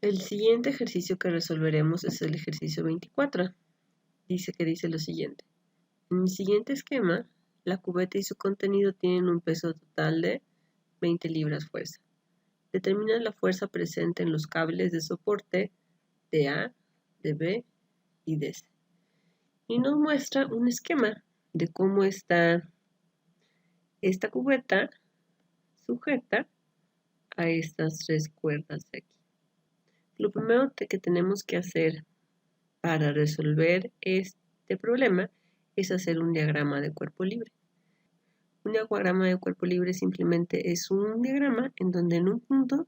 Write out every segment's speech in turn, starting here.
El siguiente ejercicio que resolveremos es el ejercicio 24. Dice lo siguiente. En el siguiente esquema, la cubeta y su contenido tienen un peso total de 20 libras fuerza. Determina la fuerza presente en los cables de soporte de A, de B y de C. Y nos muestra un esquema de cómo está esta cubeta sujeta a estas tres cuerdas de aquí. Lo primero que tenemos que hacer para resolver este problema es hacer un diagrama de cuerpo libre. Un diagrama de cuerpo libre simplemente es un diagrama en donde en un punto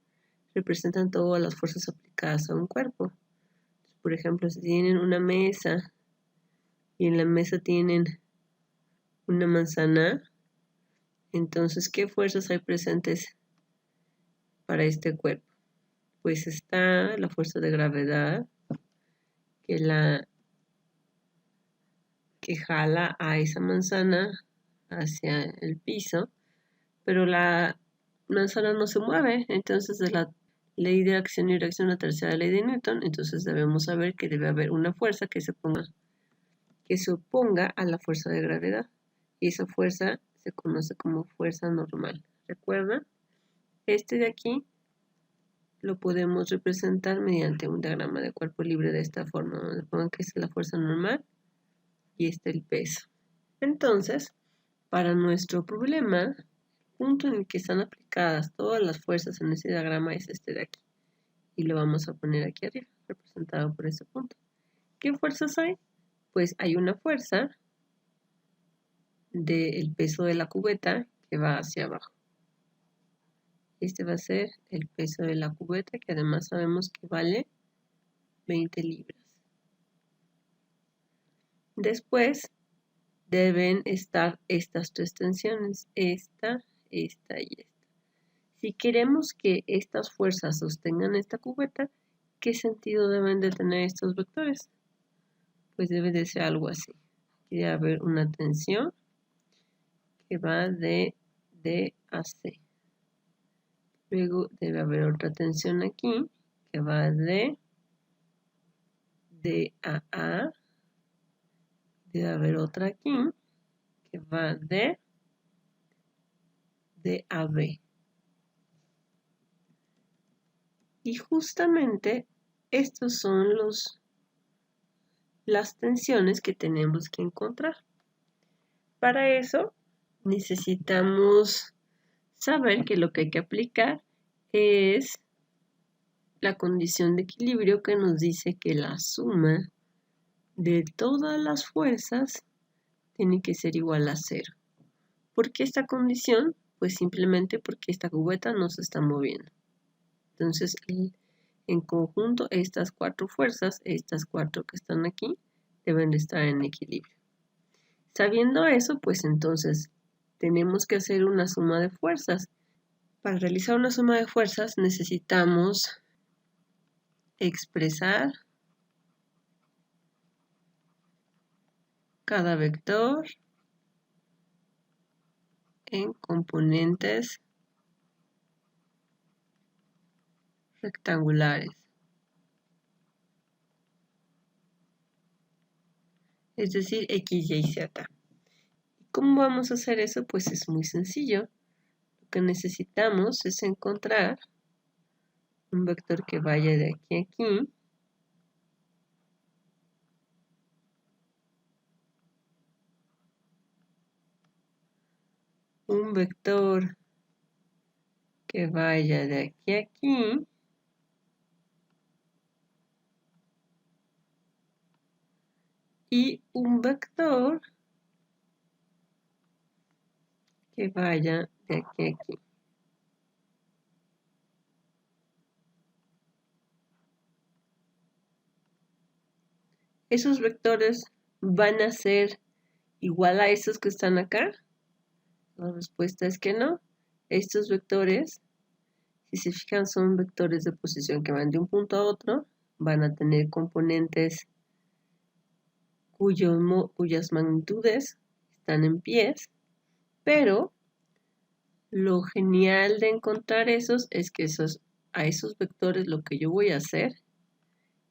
representan todas las fuerzas aplicadas a un cuerpo. Por ejemplo, si tienen una mesa y en la mesa tienen una manzana, entonces, ¿qué fuerzas hay presentes para este cuerpo? Pues está la fuerza de gravedad que jala a esa manzana hacia el piso, pero la manzana no se mueve, entonces de la ley de acción y reacción, la tercera ley de Newton, entonces debemos saber que debe haber una fuerza que se oponga a la fuerza de gravedad, y esa fuerza se conoce como fuerza normal. ¿Recuerda? Este de aquí lo podemos representar mediante un diagrama de cuerpo libre de esta forma, donde pongan que es la fuerza normal y este el peso. Entonces, para nuestro problema, el punto en el que están aplicadas todas las fuerzas en ese diagrama es este de aquí. Y lo vamos a poner aquí arriba, representado por este punto. ¿Qué fuerzas hay? Pues hay una fuerza del peso de la cubeta que va hacia abajo. Este va a ser el peso de la cubeta, que además sabemos que vale 20 libras. Después deben estar estas tres tensiones, esta y esta. Si queremos que estas fuerzas sostengan esta cubeta, ¿qué sentido deben de tener estos vectores? Pues debe de ser algo así. Debe haber una tensión que va de D a C. Luego debe haber otra tensión aquí que va de D a A. Debe haber otra aquí que va de D a B. Y justamente estos son las tensiones que tenemos que encontrar. Para eso necesitamos saber que lo que hay que aplicar es la condición de equilibrio que nos dice que la suma de todas las fuerzas tiene que ser igual a 0. ¿Por qué esta condición? Pues simplemente porque esta cubeta no se está moviendo. Entonces, en conjunto, estas cuatro fuerzas, estas cuatro que están aquí, deben de estar en equilibrio. Sabiendo eso, pues entonces tenemos que hacer una suma de fuerzas. Para realizar una suma de fuerzas necesitamos expresar cada vector en componentes rectangulares. Es decir, X, Y, Z. ¿Cómo vamos a hacer eso? Pues es muy sencillo. Lo que necesitamos es encontrar un vector que vaya de aquí a aquí. Un vector que vaya de aquí a aquí. Y un vector que vaya de aquí a aquí. ¿Esos vectores van a ser igual a estos que están acá? La respuesta es que no. Estos vectores, si se fijan, son vectores de posición que van de un punto a otro. Van a tener componentes cuyas magnitudes están en pies, pero lo genial de encontrar esos es que esos a esos vectores lo que yo voy a hacer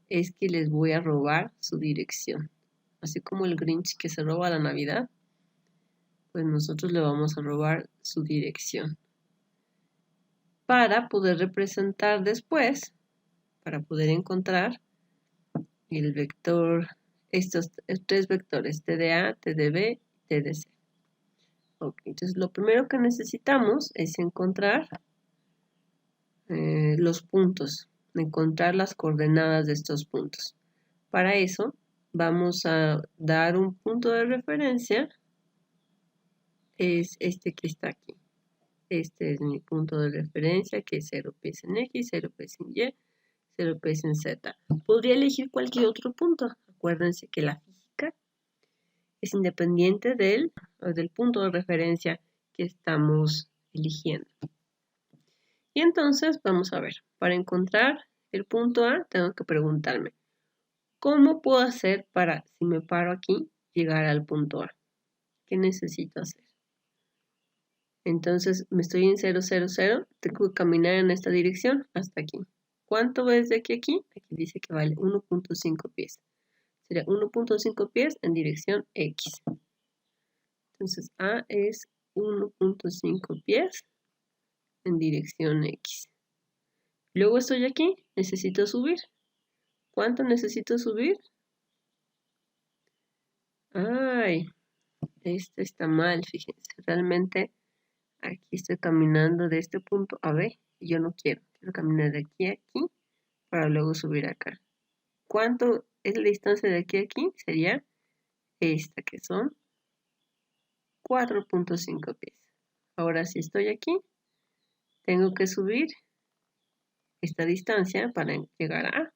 es que les voy a robar su dirección. Así como el Grinch que se roba la Navidad, pues nosotros le vamos a robar su dirección. Para poder representar después, para poder encontrar el vector, estos tres vectores, TDA, TDB y TDC. Ok, entonces lo primero que necesitamos es encontrar los puntos, encontrar las coordenadas de estos puntos. Para eso vamos a dar un punto de referencia, es este que está aquí. Este es mi punto de referencia, que es 0 pies en X, 0 pies en Y, 0 pies en Z. Podría elegir cualquier otro punto. Acuérdense que la física es independiente del punto de referencia que estamos eligiendo. Y entonces vamos a ver, para encontrar el punto A tengo que preguntarme, ¿cómo puedo hacer para, si me paro aquí, llegar al punto A? ¿Qué necesito hacer? Entonces me estoy en 0, 0, 0, tengo que caminar en esta dirección hasta aquí. ¿Cuánto es de aquí a aquí? Aquí dice que vale 1.5 pies. Sería 1.5 pies en dirección X. Entonces A es 1.5 pies en dirección X. Luego estoy aquí, necesito subir. ¿Cuánto necesito subir? Ay, este está mal, fíjense. Realmente aquí estoy caminando de este punto a B y yo no quiero. Quiero caminar de aquí a aquí para luego subir acá. ¿Cuánto es la distancia de aquí a aquí? Sería esta, que son 4.5 pies. Ahora si estoy aquí, tengo que subir esta distancia para llegar a A.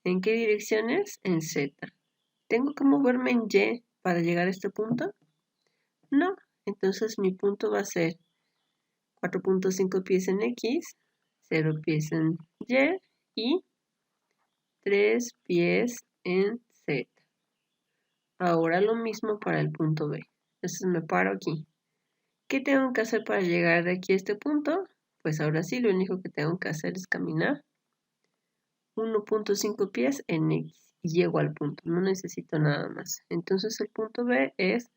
¿En qué dirección es? En Z. ¿Tengo que moverme en Y para llegar a este punto? No. Entonces mi punto va a ser 4.5 pies en X, 0 pies en Y y 3 pies en Z. Ahora lo mismo para el punto B. Entonces me paro aquí. ¿Qué tengo que hacer para llegar de aquí a este punto? Pues ahora sí, lo único que tengo que hacer es caminar 1.5 pies en X y llego al punto. No necesito nada más. Entonces el punto B es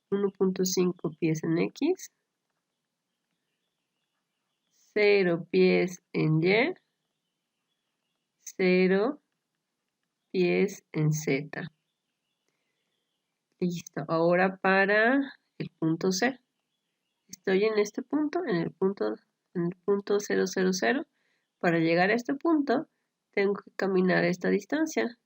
1.5 pies en X, 0 pies en Y, 0 pies en Z. Listo. Ahora para el punto C. Estoy en este punto, en el punto 000. Para llegar a este punto, tengo que caminar esta distancia.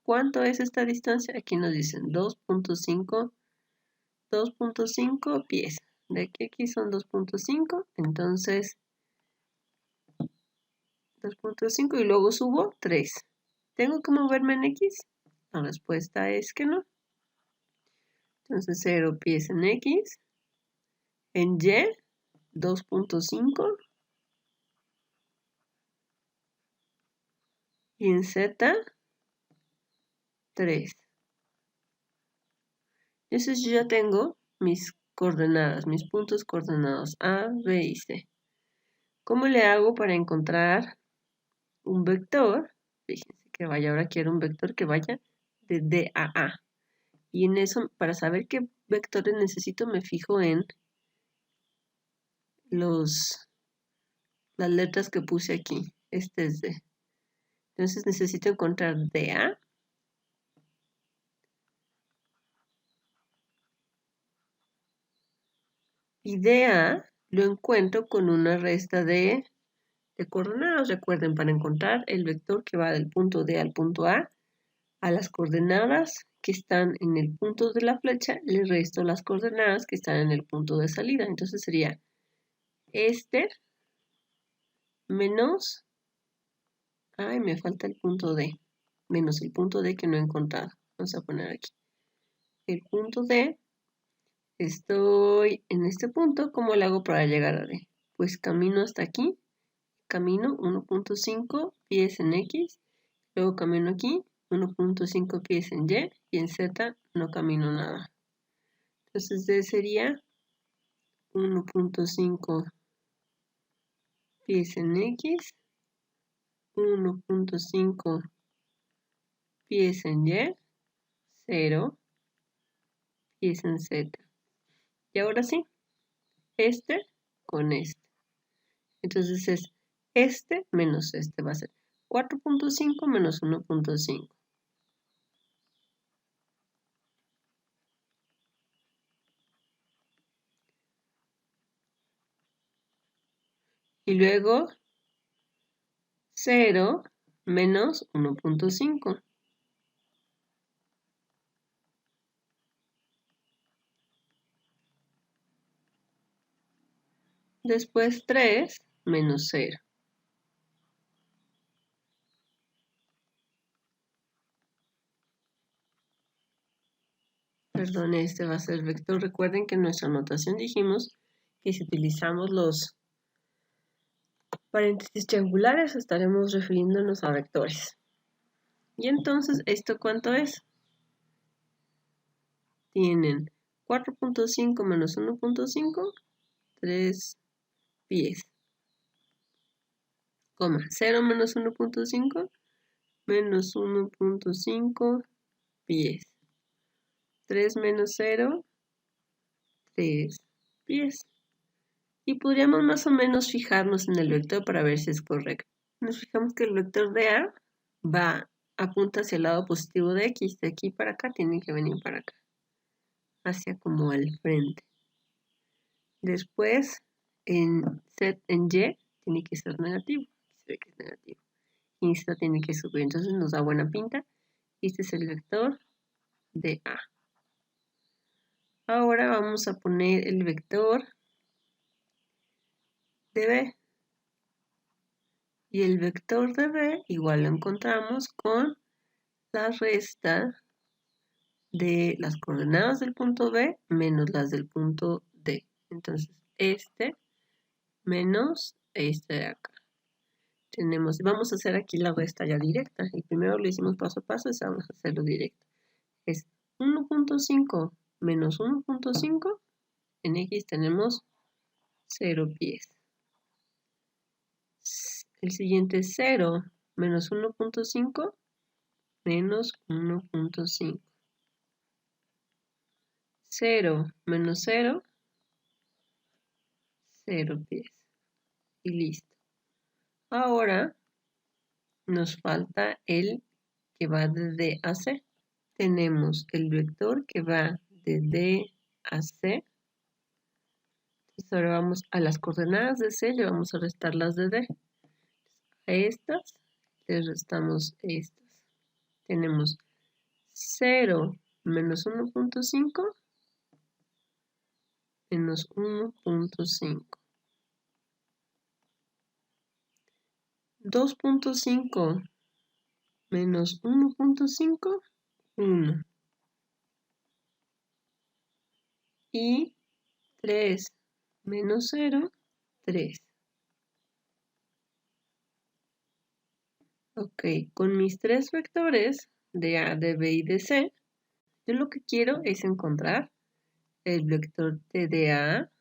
¿Cuánto es esta distancia? Aquí nos dicen 2.5 pies. De aquí a aquí son 2.5, entonces 2.5 y luego subo 3. ¿Tengo que moverme en X? La respuesta es que no. Entonces 0 pies en X, en Y 2.5 y en Z 3. Entonces yo ya tengo mis coordenadas, mis puntos coordenados A, B y C. ¿Cómo le hago para encontrar un vector? Fíjense que vaya, ahora quiero un vector que vaya de D a A. Y en eso, para saber qué vectores necesito, me fijo en las letras que puse aquí. Este es D. Entonces necesito encontrar DA. Y DA lo encuentro con una resta de coordenadas. Recuerden, para encontrar el vector que va del punto D al punto A las coordenadas que están en el punto de la flecha, le resto las coordenadas que están en el punto de salida. Entonces sería este menos, ay, me falta el punto D, menos el punto D que no he encontrado. Vamos a poner aquí. El punto D, estoy en este punto, ¿cómo le hago para llegar a D? Pues camino hasta aquí, camino 1.5 pies en X, luego camino aquí, 1.5 pies en Y, y en Z no camino nada. Entonces D sería 1.5 pies en X 1.5 pies en Y, 0 pies en Z. Y ahora sí, este con este. Entonces es este menos este, va a ser 4.5 menos 1.5. Y luego 0 menos 1.5. Después 3 menos 0. Perdón, este va a ser vector. Recuerden que en nuestra notación dijimos que si utilizamos los paréntesis triangulares estaremos refiriéndonos a vectores. Y entonces, ¿esto cuánto es? Tienen 4.5 menos 1.5, 3 pies. 0 menos 1.5 menos 1.5 pies. 3 menos 0, 3 pies. Y podríamos más o menos fijarnos en el vector para ver si es correcto. Nos fijamos que el vector de A apunta hacia el lado positivo de X. De aquí para acá tiene que venir para acá. Hacia como al frente. Después, en Y, tiene que ser negativo. Se ve que es negativo. Y esto tiene que subir. Entonces nos da buena pinta. Este es el vector de A. Ahora vamos a poner el vector de B. Y el vector de B igual lo encontramos con la resta de las coordenadas del punto B menos las del punto D. Entonces, este menos este de acá. Vamos a hacer aquí la resta ya directa. Y primero lo hicimos paso a paso, y vamos a hacerlo directo. Es 1.5 menos 1.5. En X tenemos 0 pies. El siguiente es 0 menos 1.5 menos 1.5. 0 menos 0, 0 pies. Y listo. Ahora nos falta el que va de D a C. Tenemos el vector que va de D a C. Entonces ahora vamos a las coordenadas de C, le vamos a restar las de D. A estas le restamos estas. Tenemos 0 menos 1.5 menos 1.5. 2.5 menos 1.5, 1. Y 3 menos 0, 3. Ok, con mis tres vectores de A, de B y de C, yo lo que quiero es encontrar el vector T de A,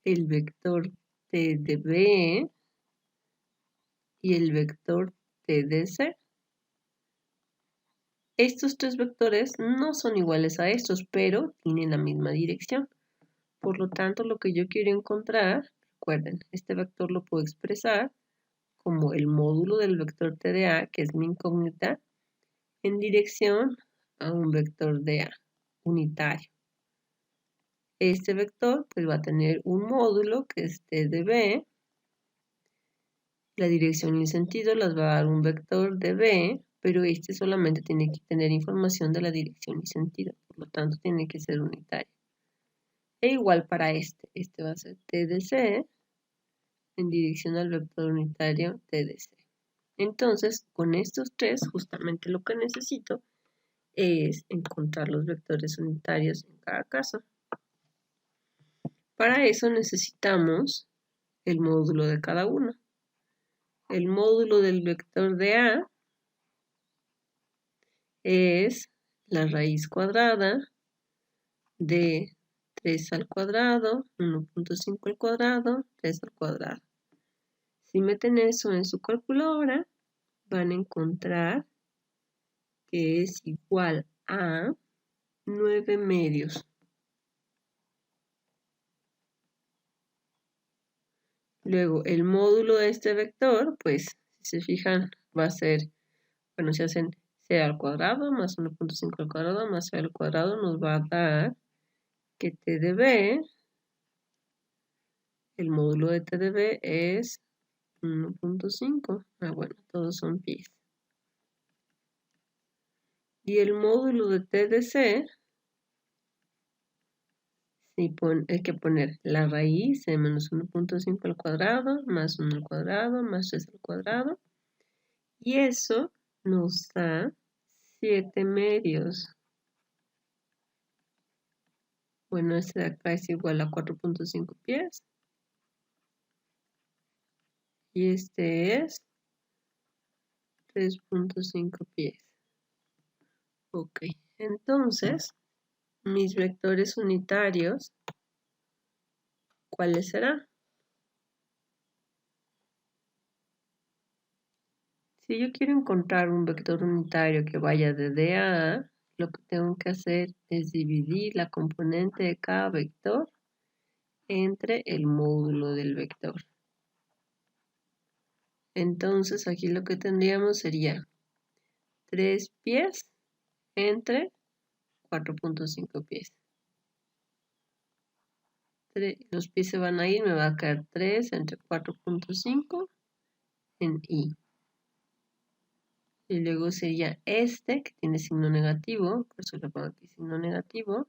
el vector T de B y el vector T de C. Estos tres vectores no son iguales a estos, pero tienen la misma dirección. Por lo tanto, lo que yo quiero encontrar, recuerden, este vector lo puedo expresar como el módulo del vector T de A, que es mi incógnita, en dirección a un vector de A unitario. Este vector pues va a tener un módulo que es T de B. La dirección y el sentido las va a dar un vector de B, pero este solamente tiene que tener información de la dirección y sentido. Por lo tanto, tiene que ser unitario. E igual para este. Este va a ser T de C en dirección al vector unitario T de C. Entonces, con estos tres, justamente lo que necesito es encontrar los vectores unitarios en cada caso. Para eso necesitamos el módulo de cada uno. El módulo del vector de A es la raíz cuadrada de 3 al cuadrado, 1.5 al cuadrado, 3 al cuadrado. Si meten eso en su calculadora, van a encontrar que es igual a 9 medios. Luego, el módulo de este vector, pues, si se fijan, va a ser, bueno, si hacen c al cuadrado más 1.5 al cuadrado más c al cuadrado, nos va a dar que t de b, el módulo de t de b es 1.5. Bueno, todos son pi. Y el módulo de t de c, hay que poner la raíz de menos 1.5 al cuadrado, más 1 al cuadrado, más 3 al cuadrado. Y eso nos da 7 medios. Bueno, este de acá es igual a 4.5 pies. Y este es 3.5 pies. Ok, entonces, mis vectores unitarios, ¿cuáles serán? Si yo quiero encontrar un vector unitario que vaya de D a A, lo que tengo que hacer es dividir la componente de cada vector entre el módulo del vector. Entonces aquí lo que tendríamos sería 3 pies entre 4.5 pies. Los pies se van a ir, me va a quedar 3 entre 4.5 en I. Y luego sería este, que tiene signo negativo, por eso le pongo aquí signo negativo,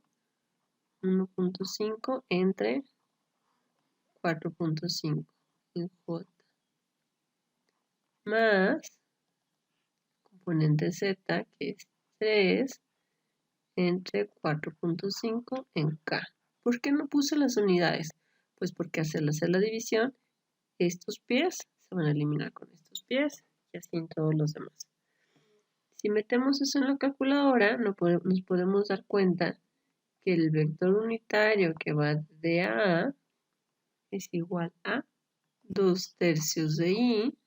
1.5 entre 4.5 en J, más componente Z, que es 3 entre 4.5 en K. ¿Por qué no puse las unidades? Pues porque al hacer la división, estos pies se van a eliminar con estos pies y así en todos los demás. Si metemos eso en la calculadora, nos podemos dar cuenta que el vector unitario que va de A es igual a 2/3 de I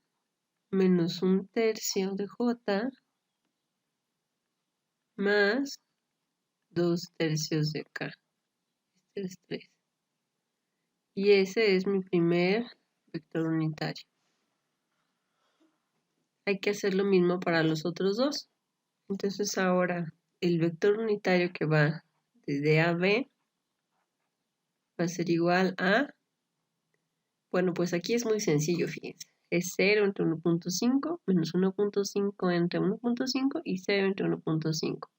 menos 1/3 de J más 2/3 de K. Este es 3. Y ese es mi primer vector unitario. Hay que hacer lo mismo para los otros dos. Entonces ahora el vector unitario que va de A a B va a ser igual a, bueno, pues aquí es muy sencillo, fíjense. Es 0 entre 1.5 menos 1.5 entre 1.5 y 0 entre 1.5.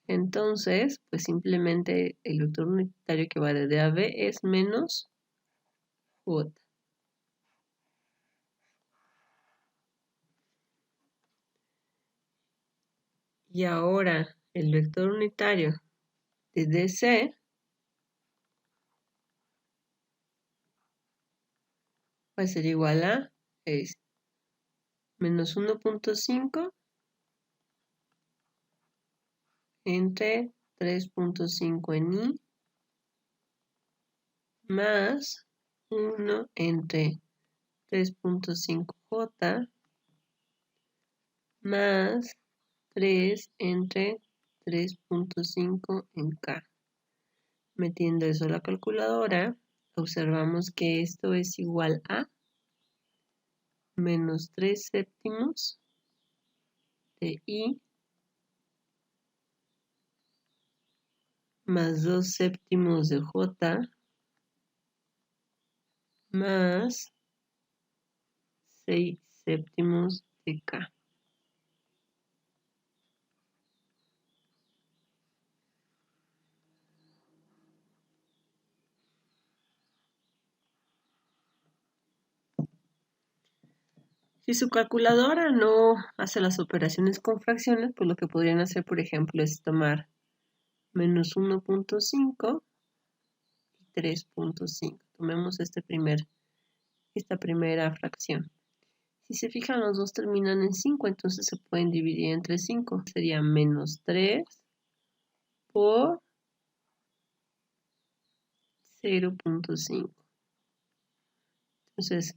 Entonces, pues simplemente el vector unitario que va de D a B es menos J. Y ahora el vector unitario de DC va a ser igual a menos 1.5 entre 3.5 en I más 1 entre 3.5 J más 3 entre 3.5 en K. Metiendo eso a la calculadora, observamos que esto es igual a menos 3/7 de I más 2/7 de J más 6/7 de K. Si su calculadora no hace las operaciones con fracciones, pues lo que podrían hacer, por ejemplo, es tomar menos 1.5 y 3.5. Tomemos esta primera fracción. Si se fijan, los dos terminan en 5, entonces se pueden dividir entre 5. Sería menos 3 por 0.5. Entonces,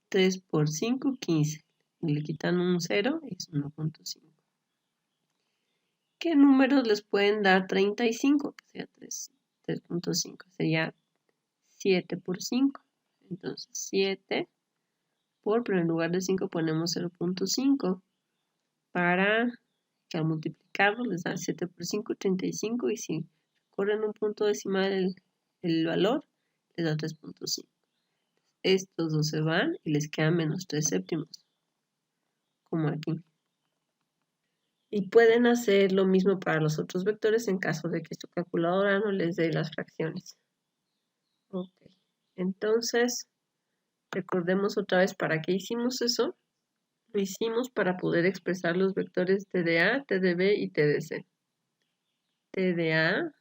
3 por 5, 15. Y le quitan un 0, es 1.5. ¿Qué números les pueden dar 35? Que sea 3.5. Sería 7 por 5. Entonces 7 pero en lugar de 5 ponemos 0.5 para que al multiplicarlo les da 7 por 5, 35 y si corren un punto decimal el valor les da 3.5. Estos dos se van y les quedan menos 3 séptimos, como aquí. Y pueden hacer lo mismo para los otros vectores en caso de que su calculadora no les dé las fracciones. Ok, entonces recordemos otra vez para qué hicimos eso. Lo hicimos para poder expresar los vectores TDA, TDB y TDC. TDA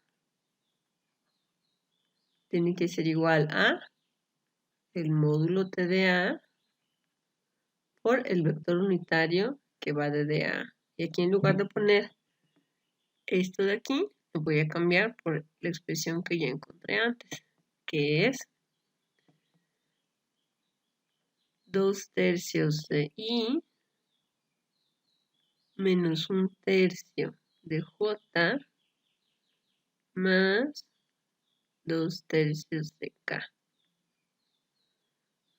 tiene que ser igual a el módulo TDA por el vector unitario que va de DA. Y aquí en lugar de poner esto de aquí, lo voy a cambiar por la expresión que ya encontré antes, que es 2/3 de I menos 1/3 de J más 2/3 de K.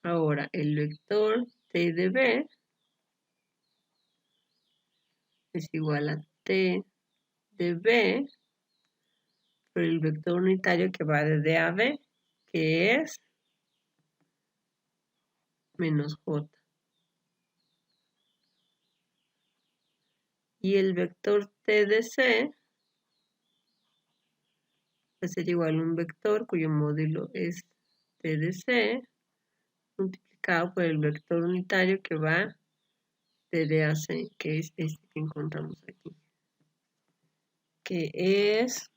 Ahora, el vector T de B es igual a T de B por el vector unitario que va de D a B, que es menos J. Y el vector T de C va a ser igual a un vector cuyo módulo es T de C multiplicado por el vector unitario que va de D a C, que es este que encontramos aquí, que es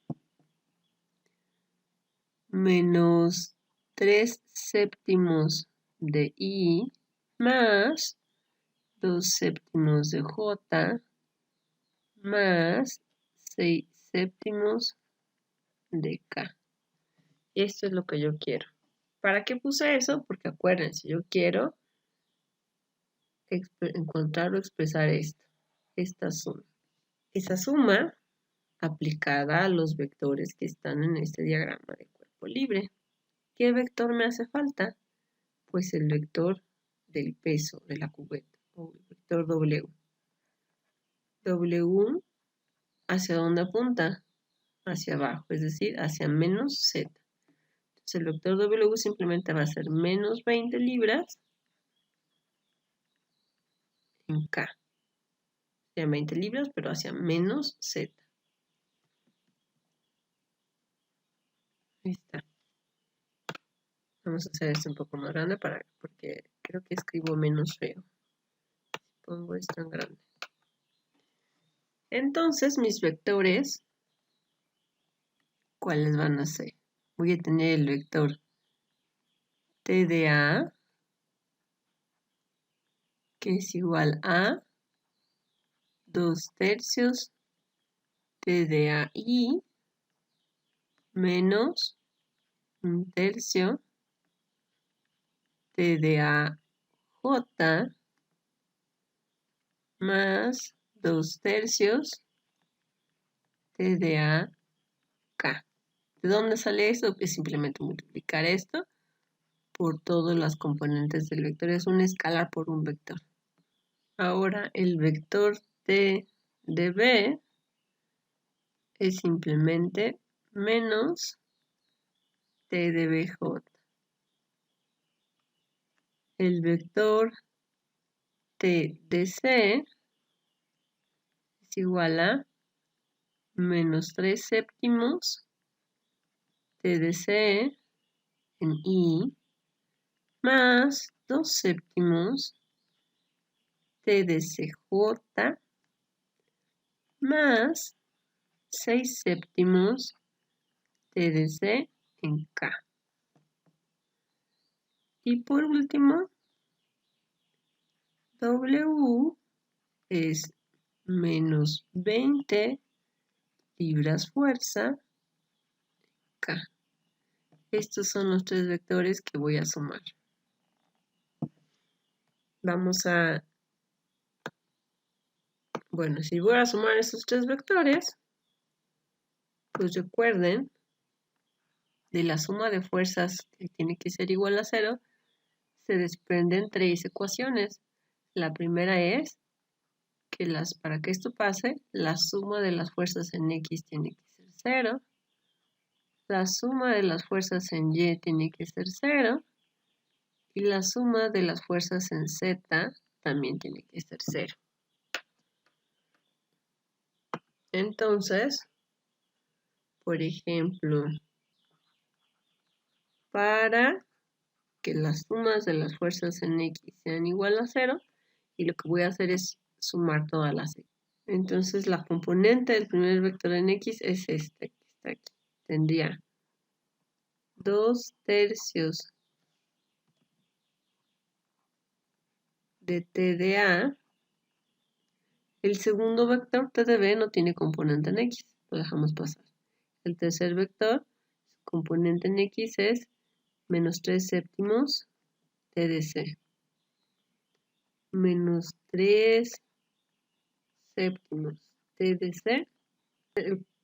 menos 3 séptimos de I más 2 séptimos de J más 6 séptimos de K. Esto es lo que yo quiero. ¿Para qué puse eso? Porque acuérdense, yo quiero encontrar o expresar esta suma. Esa suma aplicada a los vectores que están en este diagrama de cuerpo libre. ¿Qué vector me hace falta? Pues el vector del peso de la cubeta, o el vector W. W, ¿hacia dónde apunta? Hacia abajo, es decir, hacia menos Z. Entonces el vector W simplemente va a ser menos 20 libras en K. Serían 20 libras, pero hacia menos Z. Ahí está. Vamos a hacer esto un poco más grande porque creo que escribo menos feo. Pongo esto en grande. Entonces, mis vectores, ¿cuáles van a ser? Voy a tener el vector TDA, que es igual a 2/3 TDAI menos 1/3 TDAJ más 2/3 TDAK. ¿De dónde sale esto? Pues simplemente multiplicar esto por todas las componentes del vector. Es un escalar por un vector. Ahora el vector T de B es simplemente menos T de BJ. El vector T de C es igual a menos 3 séptimos T de C en I más 2 séptimos T de CJ más 6 séptimos T de C en K. Y por último, W es menos 20 libras fuerza K. Estos son los tres vectores que voy a sumar. vamos a, bueno, si voy a sumar estos tres vectores, pues recuerden, de la suma de fuerzas que tiene que ser igual a 0, se desprenden tres ecuaciones. La primera es que para que esto pase, la suma de las fuerzas en X tiene que ser 0. La suma de las fuerzas en Y tiene que ser 0. Y la suma de las fuerzas en Z también tiene que ser 0. Entonces, por ejemplo, para que las sumas de las fuerzas en X sean igual a 0, y lo que voy a hacer es sumar todas las X. Entonces, la componente del primer vector en X es este, que está aquí. Tendría 2/3 de T de A. El segundo vector T de B no tiene componente en X, lo dejamos pasar. El tercer vector, su componente en X es menos 3/7 T de C. Menos 3/7 T de C.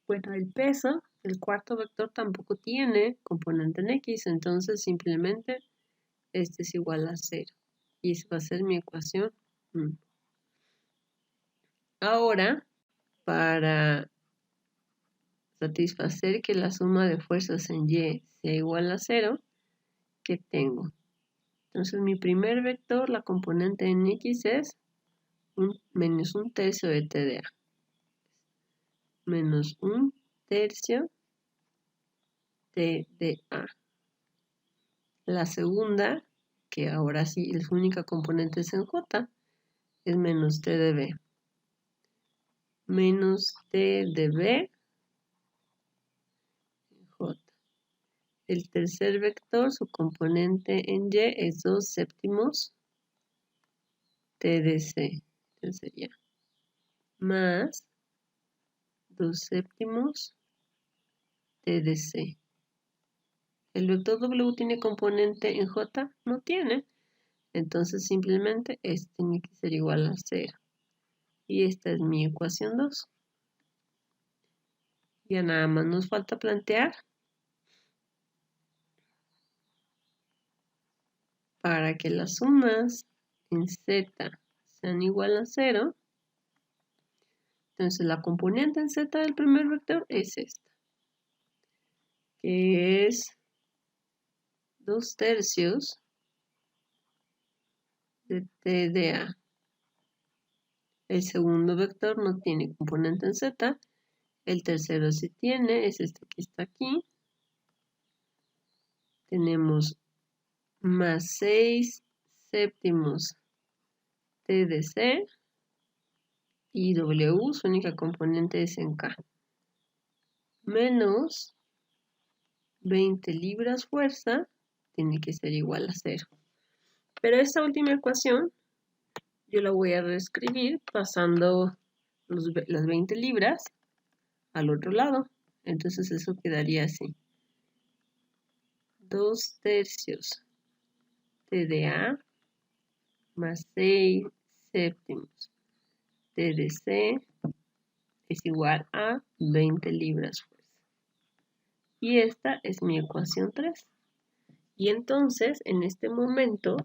Bueno, el peso, el cuarto vector tampoco tiene componente en X, entonces simplemente este es igual a 0. Y esa va a ser mi ecuación 1. Ahora, para satisfacer que la suma de fuerzas en Y sea igual a 0, ¿qué tengo? Entonces mi primer vector, la componente en X es menos 1/3 de T de A. Menos 1/3 T de A. La segunda, que ahora sí es única componente es en J, es menos T de B. Menos T de B en J. El tercer vector, su componente en Y es 2/7 T de C. Entonces sería más 2/7 T de C. ¿El vector W tiene componente en J? No tiene. Entonces simplemente este tiene que ser igual a 0. Y esta es mi ecuación 2. Ya nada más nos falta plantear para que las sumas en Z sean igual a 0. Entonces la componente en Z del primer vector es esta, que es 2/3 de T de A. El segundo vector no tiene componente en Z. El tercero sí tiene, es este que está aquí. Tenemos más 6/7 T de C. Y W, su única componente es en K. Menos 20 libras fuerza tiene que ser igual a 0. Pero esta última ecuación yo la voy a reescribir pasando las 20 libras al otro lado. Entonces eso quedaría así. 2/3 T de A más 6/7 T de C es igual a 20 libras fuerza. Y esta es mi ecuación 3. Y entonces, en este momento,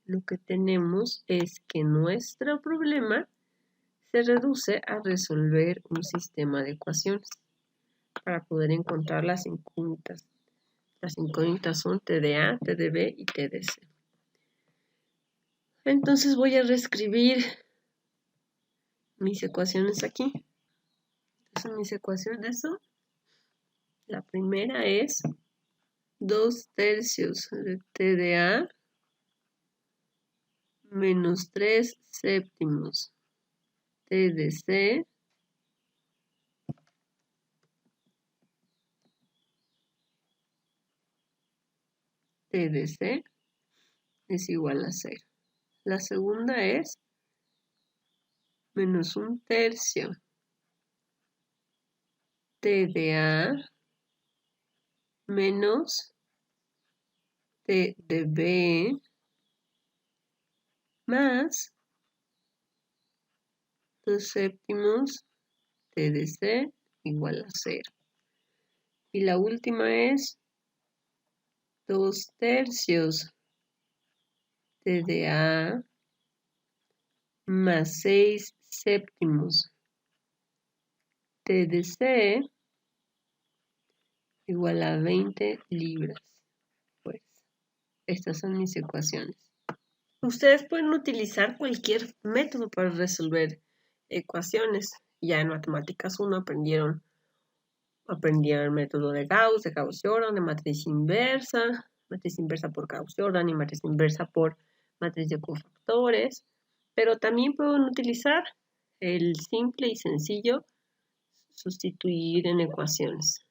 lo que tenemos es que nuestro problema se reduce a resolver un sistema de ecuaciones para poder encontrar las incógnitas. Las incógnitas son T de A, T de B y T de C. Entonces voy a reescribir mis ecuaciones aquí. Entonces mis ecuaciones son, la primera es 2/3 de T de A menos 3/7 T de C T de C es igual a 0. La segunda es menos 1/3 T de A menos T de B más 2 séptimos T de C igual a 0. Y la última es 2 tercios T de A más 6 séptimos T de C igual a 20 libras. Pues estas son mis ecuaciones. Ustedes pueden utilizar cualquier método para resolver ecuaciones. Ya en Matemáticas 1 aprendieron el método de Gauss-Jordan, de matriz inversa por Gauss-Jordan y matriz inversa por matriz de cofactores. Pero también pueden utilizar el simple y sencillo sustituir en ecuaciones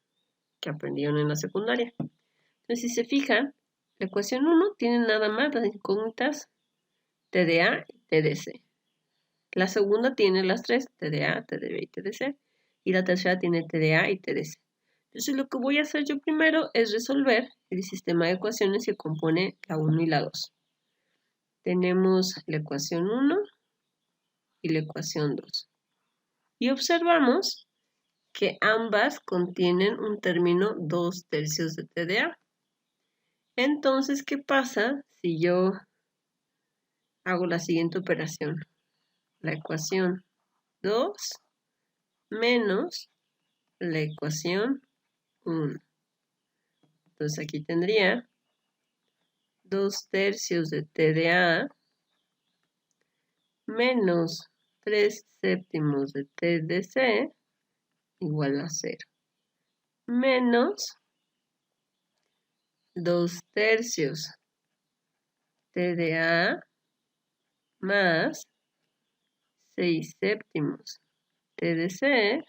que aprendieron en la secundaria. Entonces, si se fijan, la ecuación 1 tiene nada más las incógnitas T de A y T de C. La segunda tiene las tres, T de A, T de B y T de C. Y la tercera tiene T de A y T de C. Entonces, lo que voy a hacer yo primero es resolver el sistema de ecuaciones que compone la 1 y la 2. Tenemos la ecuación 1 y la ecuación 2. Y observamos que ambas contienen un término 2 tercios de T de A. Entonces, ¿qué pasa si yo hago la siguiente operación? La ecuación 2 menos la ecuación 1. Entonces aquí tendría 2 tercios de T de A menos 3 séptimos de T de C igual a 0. Menos 2 tercios T de A más 6 séptimos T de C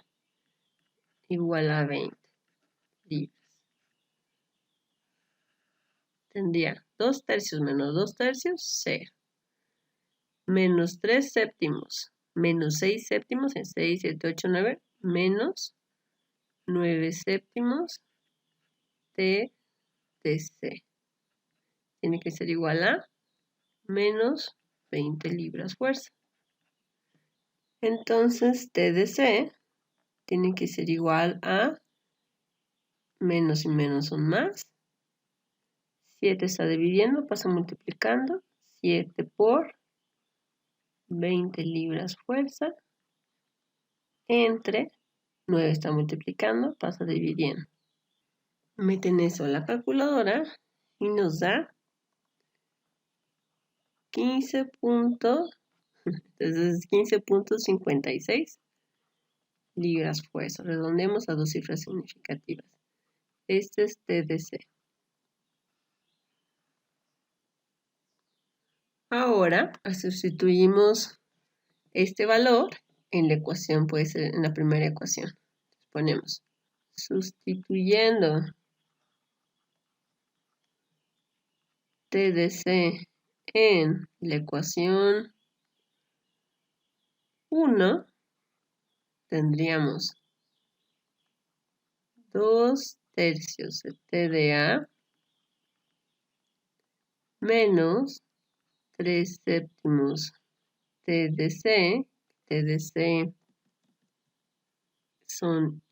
igual a 20 libras. Tendría 2 tercios menos 2 tercios, 0. Menos 3 séptimos, menos 6 séptimos, en 6, 7, 8, 9, menos 9 séptimos T de C. Tiene que ser igual a menos 20 libras fuerza. Entonces, T de C tiene que ser igual a menos y menos son más. 7 está dividiendo, pasa multiplicando. 7 por 20 libras fuerza entre 9 está multiplicando, pasa dividiendo. Meten eso a la calculadora y nos da 15.56 libras fuerza. Redondemos a dos cifras significativas. Este es T de C. Ahora sustituimos este valor en la ecuación, puede ser en la primera ecuación. Ponemos sustituyendo T de C en la ecuación 1, tendríamos 2 tercios de T de A menos 3 séptimos T de C. T de C son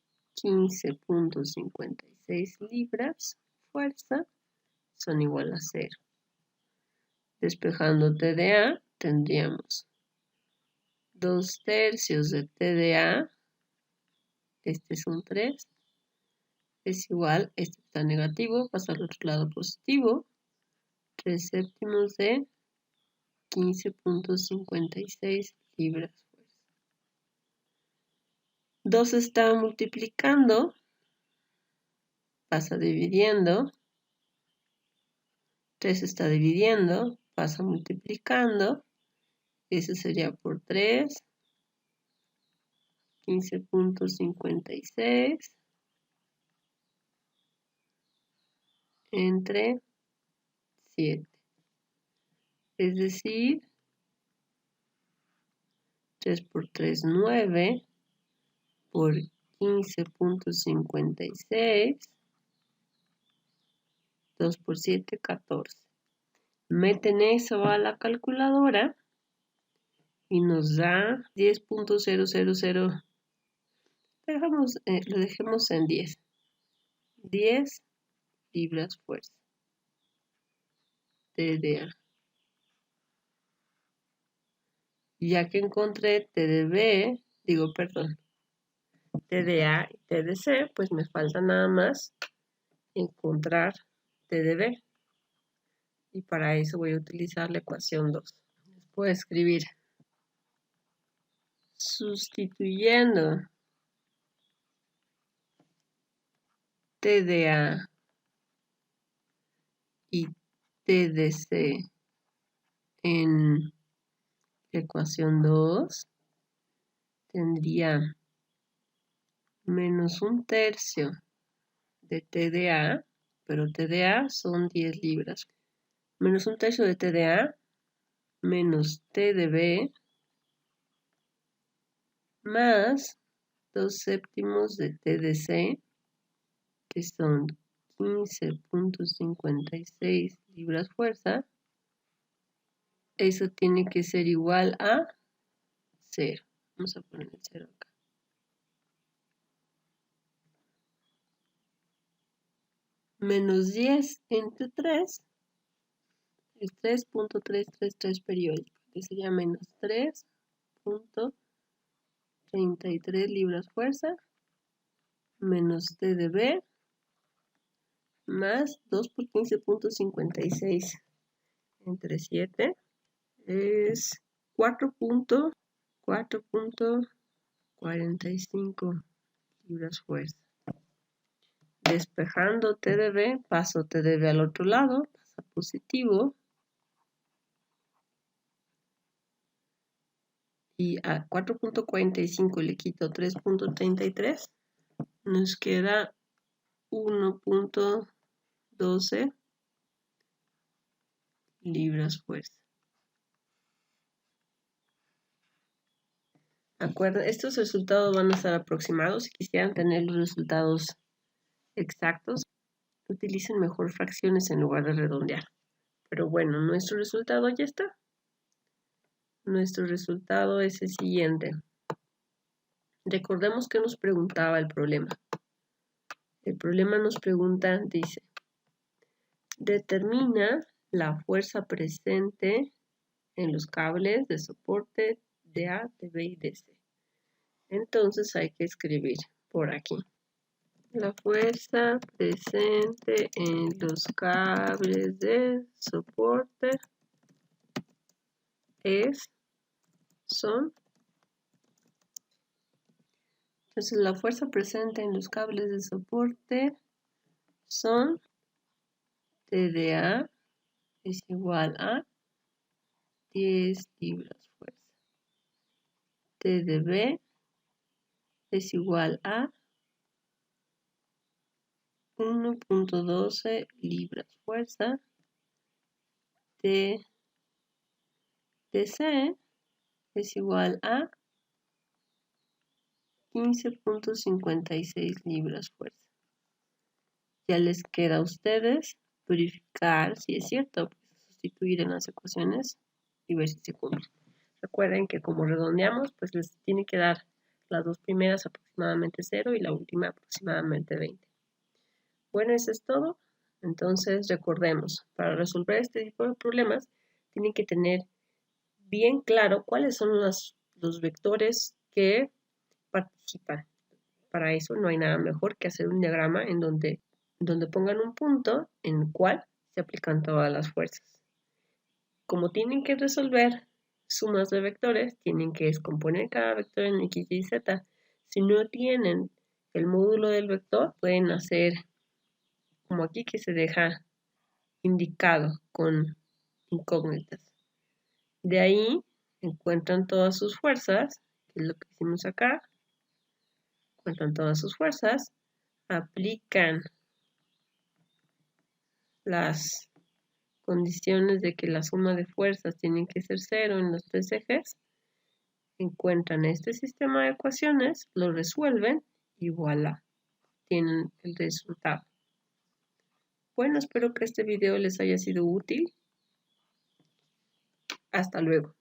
15.56 libras. Fuerza son igual a 0. Despejando T de A, tendríamos 2 tercios de T de A. Este es un 3. Es igual, este está negativo, pasa al otro lado positivo. 3 séptimos de 15.56 libras. 2 está multiplicando, pasa dividiendo. 3 está dividiendo, pasa multiplicando. Ese sería por 3. 15.56 entre 7. Es decir, 3 por 3, 9, por 15.56, 2 por 7, 14. Meten eso a la calculadora y nos da 10.000. Lo dejemos en 10. 10 libras fuerza. TDA. Ya que encontré TDA y TDC, pues me falta nada más encontrar TDB. Y para eso voy a utilizar la ecuación 2. Puedo escribir sustituyendo TDA y TDC en la ecuación 2, tendría menos 1/3 de TDA, pero TDA son 10 libras. Menos 1/3 de TDA menos TDB más 2/7 de TDC, que son 15.56 libras fuerza. Eso tiene que ser igual a 0. Vamos a poner el 0 acá. Menos 10 entre 3 es 3.333 periódico, que sería menos 3.33 libras fuerza menos TDB más 2 por 15.56 entre 7 es 4.45 libras fuerza. Despejando TDB, paso TDB al otro lado, pasa positivo. Y a 4.45 le quito 3.33, nos queda 1.12 libras fuerza. Estos resultados van a estar aproximados. Si quisieran tener los resultados exactos, utilicen mejor fracciones en lugar de redondear. Pero bueno, nuestro resultado ya está. Nuestro resultado es el siguiente. Recordemos que nos preguntaba el problema. El problema nos pregunta, dice, determina la fuerza presente en los cables de soporte de A, de B y de C. Entonces hay que escribir por aquí. La fuerza presente en los cables de soporte son. Entonces la fuerza presente en los cables de soporte son TDA es igual a 10 libras fuerza. TDB es igual a 1.12 libras fuerza. TDC es igual a 15.56 libras fuerza. Ya les queda a ustedes verificar si es cierto, pues sustituir en las ecuaciones y ver si se cumple. Recuerden que como redondeamos, pues les tiene que dar las dos primeras aproximadamente 0 y la última aproximadamente 20. Bueno, eso es todo. Entonces recordemos, para resolver este tipo de problemas, tienen que tener bien claro cuáles son los vectores que participan. Para eso no hay nada mejor que hacer un diagrama en donde pongan un punto en el cual se aplican todas las fuerzas. Como tienen que resolver sumas de vectores, tienen que descomponer cada vector en x, y, z. Si no tienen el módulo del vector, pueden hacer como aquí que se deja indicado con incógnitas. De ahí encuentran todas sus fuerzas, que es lo que hicimos acá. Encuentran todas sus fuerzas, aplican las condiciones de que la suma de fuerzas tienen que ser 0 en los tres ejes, encuentran este sistema de ecuaciones, lo resuelven y voilà, tienen el resultado. Bueno, espero que este video les haya sido útil. Hasta luego.